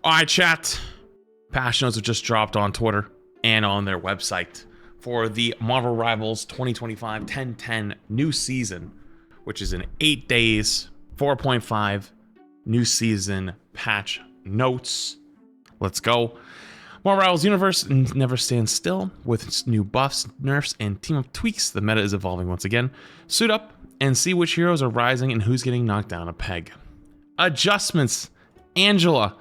All right, chat. Patch notes have just dropped on Twitter and on their website for the Marvel Rivals 2025 10-10 new season, which is in 8 days. 4.5 new season patch notes. Let's go. Marvel Rivals universe never stands still. With its new buffs, nerfs, and team up tweaks, the meta is evolving once again. Suit up and see which heroes are rising and who's getting knocked down a peg. Adjustments. Angela,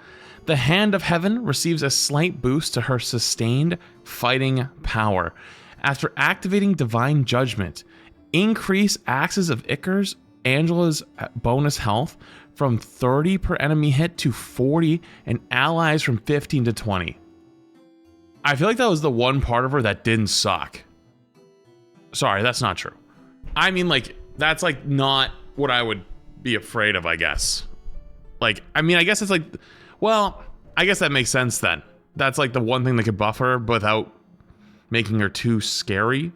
the Hand of Heaven, receives a slight boost to her sustained fighting power. After activating Divine Judgment, increase Axes of Icarus, Angela's bonus health from 30 per enemy hit to 40 and allies from 15 to 20. I feel like that was the one part of her that didn't suck. Sorry, that's not true. I mean, like, that's like not what I would be afraid of, I guess. Like, I mean, I guess it's like, well, I guess that makes sense then. That's like the one thing that could buff her without making her too scary.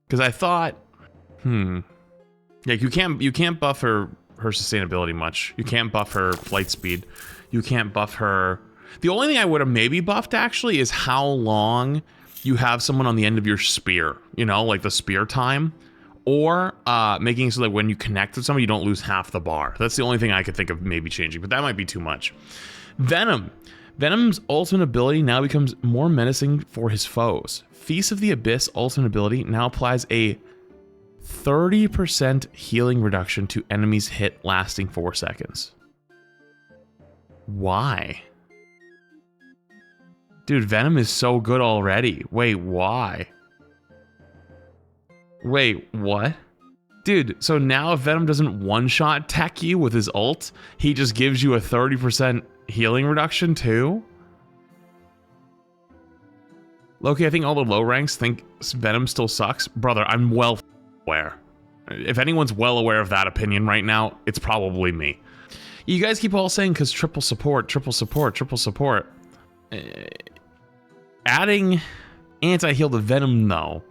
Because I thought, like, you can't buff her sustainability much. You can't buff her flight speed. You can't buff her. The only thing I would have maybe buffed actually is how long you have someone on the end of your spear. You know, like the spear time. Or making it so that when you connect with someone, you don't lose half the bar. That's the only thing I could think of maybe changing, but that might be too much. Venom. Venom's ultimate ability now becomes more menacing for his foes. Feast of the Abyss ultimate ability now applies a 30% healing reduction to enemies hit lasting 4 seconds. Why? Dude, Venom is so good already. Wait, why? Wait, what? Dude, so now if Venom doesn't one-shot tech you with his ult, he just gives you a 30% healing reduction too? Loki, I think all the low ranks think Venom still sucks. Brother, I'm well aware. If anyone's well aware of that opinion right now, it's probably me. You guys keep all saying because triple support, triple support, triple support. Adding anti-heal to Venom, though,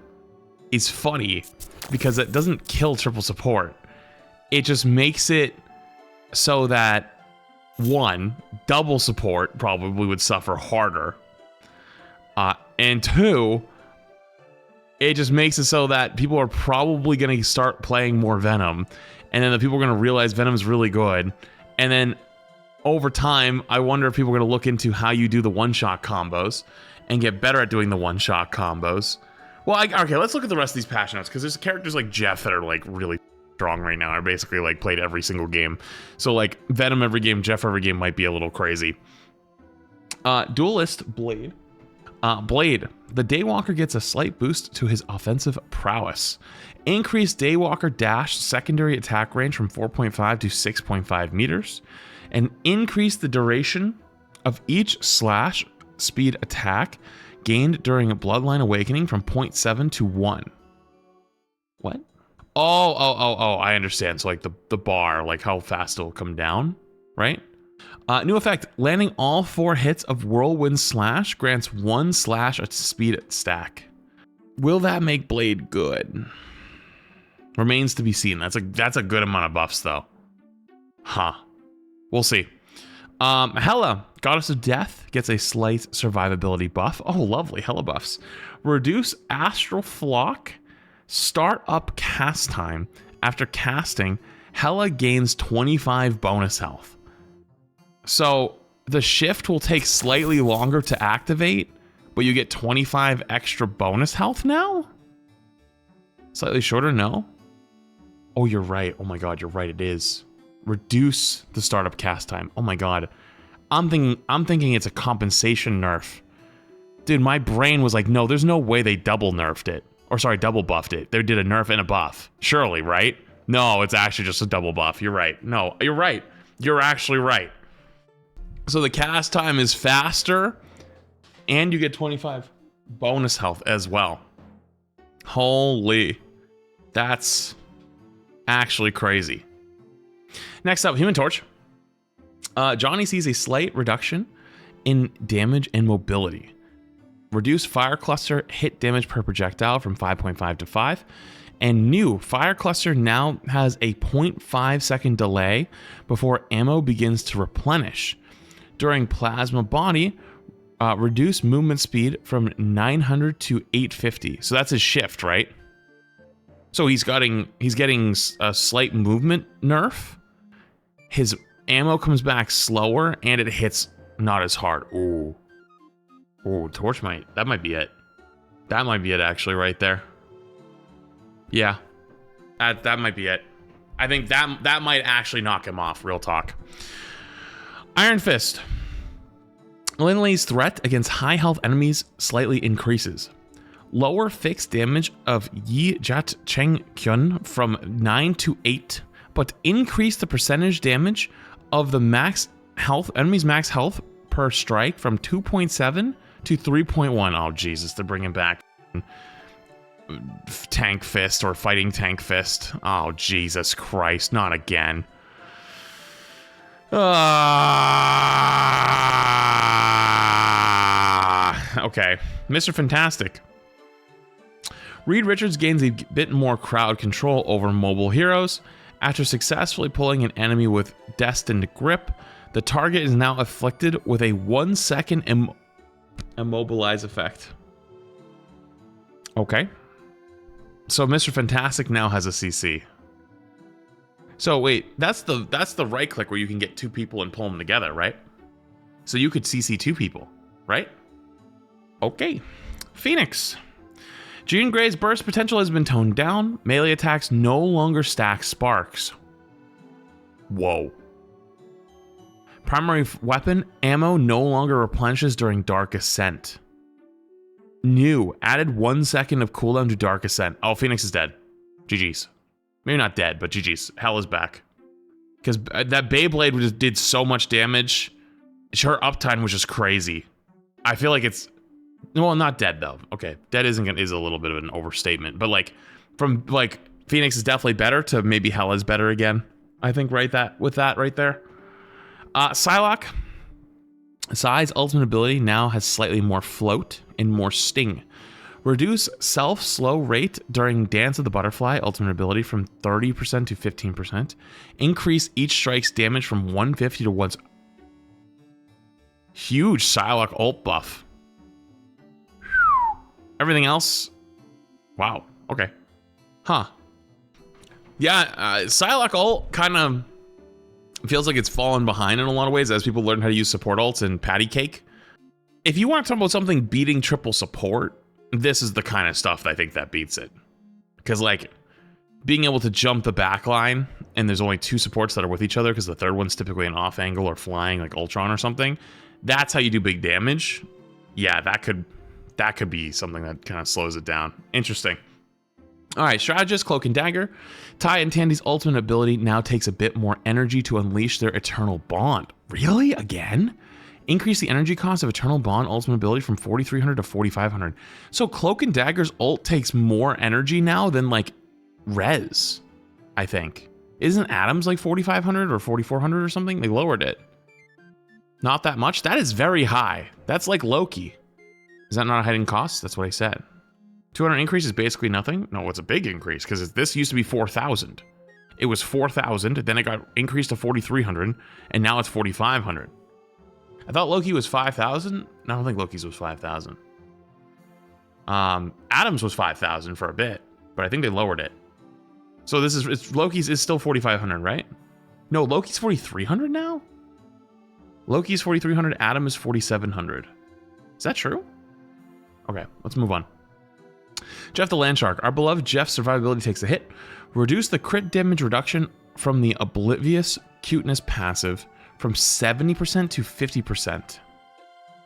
is funny because it doesn't kill triple support. It just makes it so that, one, double support probably would suffer harder. And two, it just makes it so that people are probably going to start playing more Venom. And then the people are going to realize Venom's really good. And then over time, I wonder if people are going to look into how you do the one-shot combos and get better at doing the one-shot combos. Well, okay, let's look at the rest of these patch notes, because there's characters like Jeff that are like really strong right now. I basically like played every single game. So like Venom every game, Jeff every game might be a little crazy. Duelist Blade. Blade. The Daywalker gets a slight boost to his offensive prowess. Increase Daywalker dash secondary attack range from 4.5 to 6.5 meters. And increase the duration of each slash speed attack gained during a Bloodline Awakening from 0.7 to 1. What? Oh, I understand. So like the bar, like how fast it'll come down, right? New effect, landing all 4 hits of Whirlwind Slash grants 1 slash a speed stack. Will that make Blade good? Remains to be seen. That's a good amount of buffs though. Huh. We'll see. Hela, Goddess of Death, gets a slight survivability buff. Oh, lovely. Hela buffs. Reduce Astral Flock. Start up cast time. After casting, Hela gains 25 bonus health. So the shift will take slightly longer to activate, but you get 25 extra bonus health now? Slightly shorter, no? Oh, you're right. Oh my god, you're right, it is. Reduce the startup cast time. Oh my god. I'm thinking it's a compensation nerf. Dude, my brain was like, no, there's no way they double nerfed it. Or sorry, double buffed it. They did a nerf and a buff. Surely, right? No, it's actually just a double buff. You're right. No, you're right. You're actually right. So the cast time is faster, and you get 25 bonus health as well. Holy. That's actually crazy. Next up, Human Torch. Johnny sees a slight reduction in damage and mobility. Reduce Fire Cluster hit damage per projectile from 5.5 to 5. And new Fire Cluster now has a 0.5 second delay before ammo begins to replenish. During Plasma Body, reduce movement speed from 900 to 850. So that's his shift, right? So he's getting a slight movement nerf. His ammo comes back slower, and it hits not as hard. Ooh, torch that might be it. That might be it, actually, right there. Yeah, that might be it. I think that might actually knock him off. Real talk. Iron Fist. Lin-Lei's threat against high health enemies slightly increases. Lower fixed damage of Yi Jat Cheng Kyun from 9 to 8, but increase the percentage damage of the enemy's max health per strike from 2.7 to 3.1. Oh, Jesus, they're bringing back Tank Fist or Fighting Tank Fist. Oh, Jesus Christ, not again. Okay, Mr. Fantastic. Reed Richards gains a bit more crowd control over mobile heroes. After successfully pulling an enemy with Destined Grip, the target is now afflicted with a 1 second immobilize effect. Okay. So Mr. Fantastic now has a CC. So wait, that's the right click where you can get 2 people and pull them together, right? So you could CC 2 people, right? Okay. Phoenix. Jean Grey's burst potential has been toned down. Melee attacks no longer stack sparks. Whoa. Primary weapon ammo no longer replenishes during Dark Ascent. New. Added 1 second of cooldown to Dark Ascent. Oh, Phoenix is dead. GG's. Maybe not dead, but GG's. Hell is back. Because that Beyblade just did so much damage. Her uptime was just crazy. I feel like it's... Well, not dead though. Okay, dead is a little bit of an overstatement, but from Phoenix is definitely better to maybe Hell is better again. I think with that right there. Psylocke. Psy's ultimate ability now has slightly more float and more sting. Reduce self-slow rate during Dance of the Butterfly ultimate ability from 30% to 15%. Increase each strike's damage from 150 to 1. Huge Psylocke ult buff. Everything else, wow, okay. Huh. Yeah, Psylocke ult kind of feels like it's fallen behind in a lot of ways as people learn how to use support ults and patty cake. If you want to talk about something beating triple support, this is the kind of stuff that I think that beats it. Because being able to jump the back line, and there's only 2 supports that are with each other because the third one's typically an off angle or flying like Ultron or something, that's how you do big damage. Yeah, that could be something that kind of slows it down. Interesting. All right, Strategist, Cloak and Dagger. Ty and Tandy's ultimate ability now takes a bit more energy to unleash their Eternal Bond. Really? Again? Increase the energy cost of Eternal Bond ultimate ability from 4,300 to 4,500. So Cloak and Dagger's ult takes more energy now than Rez, I think. Isn't Adam's 4,500 or 4,400 or something? They lowered it. Not that much? That is very high. That's like Loki. Is that not a hidden cost? That's what I said. 200 increase is basically nothing? No, it's a big increase because this used to be 4,000. It was 4,000, then it got increased to 4,300, and now it's 4,500. I thought Loki was 5,000. I don't think Loki's was 5,000. Adam's was 5,000 for a bit, but I think they lowered it. So Loki's is still 4,500, right? No, Loki's 4,300 now? Loki's 4,300, Adam is 4,700. Is that true? Okay, let's move on. Jeff the Landshark. Our beloved Jeff's survivability takes a hit. Reduce the crit damage reduction from the Oblivious Cuteness passive from 70% to 50%.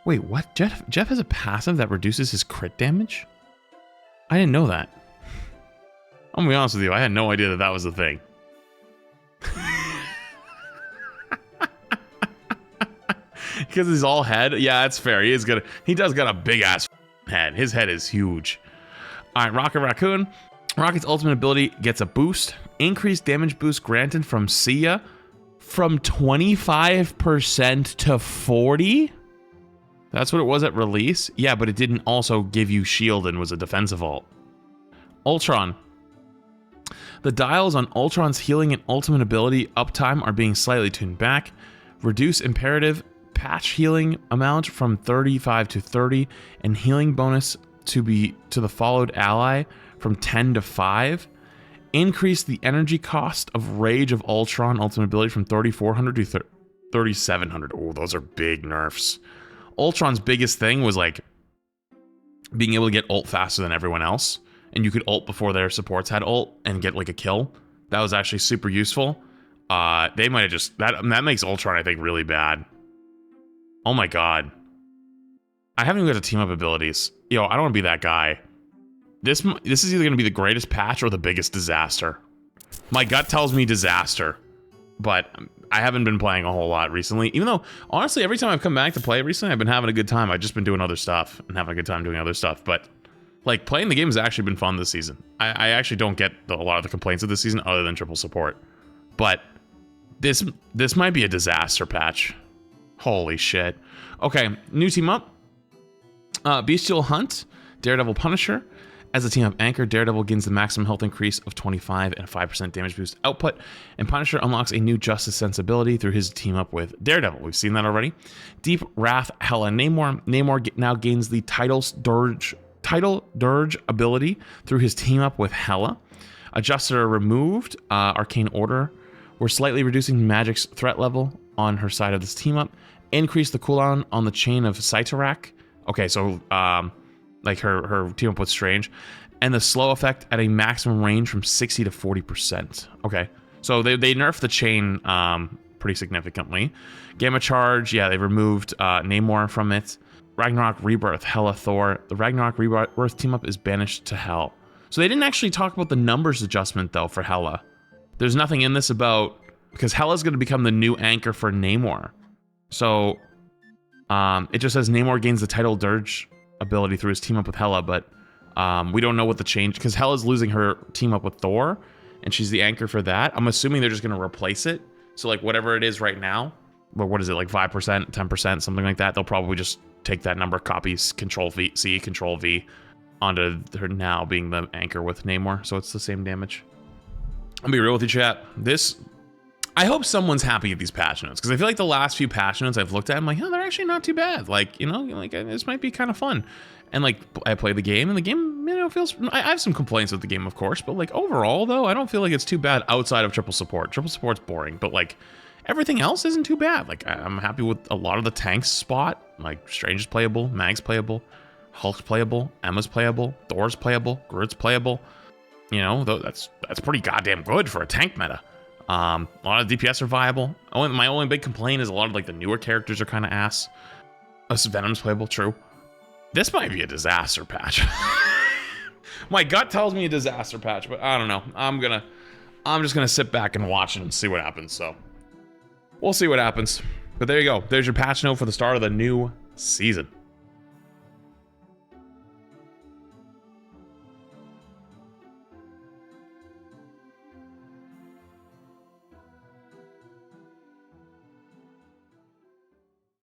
Wait, what? Jeff has a passive that reduces his crit damage? I didn't know that. I'm gonna be honest with you, I had no idea that was a thing. Because he's all head? Yeah, that's fair. He does got a big ass head. His head is huge. Alright, Rocket Raccoon. Rocket's ultimate ability gets a boost. Increased damage boost granted from Sia from 25% to 40%? That's what it was at release? Yeah, but it didn't also give you shield and was a defensive ult. Ultron. The dials on Ultron's healing and ultimate ability uptime are being slightly tuned back. Reduce imperative patch healing amount from 35 to 30, and healing bonus to the followed ally from 10 to 5. Increase the energy cost of Rage of Ultron ultimate ability from 3,400 to 3,700. Oh, those are big nerfs. Ultron's biggest thing was like being able to get ult faster than everyone else, and you could ult before their supports had ult and get like a kill. That was actually super useful. They might have just that makes Ultron, I think, really bad. Oh my god. I haven't even got the team up abilities. Yo, I don't want to be that guy. This is either going to be the greatest patch or the biggest disaster. My gut tells me disaster, but I haven't been playing a whole lot recently. Even though, honestly, every time I've come back to play it recently, I've been having a good time. I've just been doing other stuff and having a good time doing other stuff. But like playing the game has actually been fun this season. I actually don't get a lot of the complaints of this season other than triple support. But this might be a disaster patch. Holy shit. Okay, new team up. Bestial Hunt, Daredevil Punisher. As a team-up anchor, Daredevil gains the maximum health increase of 25 and a 5% damage boost output, and Punisher unlocks a new Justice sensibility through his team-up with Daredevil. We've seen that already. Deep Wrath, Hela, Namor. Namor now gains the Title Dirge ability through his team-up with Hela. Adjusters are removed. Arcane Order. We're slightly reducing Magic's threat level on her side of this team-up. Increase the cooldown on the chain of Psylocke. Okay, so like her team up with Strange, and the slow effect at a maximum range from 60 to 40%. Okay, so they nerfed the chain pretty significantly. Gamma Charge, yeah, they removed Namor from it. Ragnarok Rebirth, Hela, Thor. The Ragnarok Rebirth team up is banished to Hell. So they didn't actually talk about the numbers adjustment though for Hela. There's nothing in this about, because Hela's going to become the new anchor for Namor. So it just says Namor gains the Title Dirge ability through his team up with Hela, but we don't know what the change, because Hela's losing her team up with Thor, and she's the anchor for that. I'm assuming they're just going to replace it. So like whatever it is right now, but what is it, like 5%, 10%, something like that, they'll probably just take that number, copies, Control-C, Control-V onto her now being the anchor with Namor, so it's the same damage. I'll be real with you, chat. I hope someone's happy with these patch notes, because I feel like the last few patch notes I've looked at, I'm like, oh, they're actually not too bad. Like, you know, like this might be kind of fun. And like, I play the game, and the game, you know, feels. I have some complaints with the game, of course, but like overall, though, I don't feel like it's too bad outside of triple support. Triple support's boring, but like everything else isn't too bad. Like, I'm happy with a lot of the tanks spot. Like, Strange is playable, Mag's playable, Hulk's playable, Emma's playable, Thor's playable, Groot's playable. You know, that's pretty goddamn good for a tank meta. A lot of DPS are viable. My only big complaint is a lot of like the newer characters are kind of ass. Venom's playable, true. This might be a disaster patch. My gut tells me a disaster patch, but I don't know. I'm just gonna sit back and watch it and see what happens. So we'll see what happens. But there you go. There's your patch note for the start of the new season.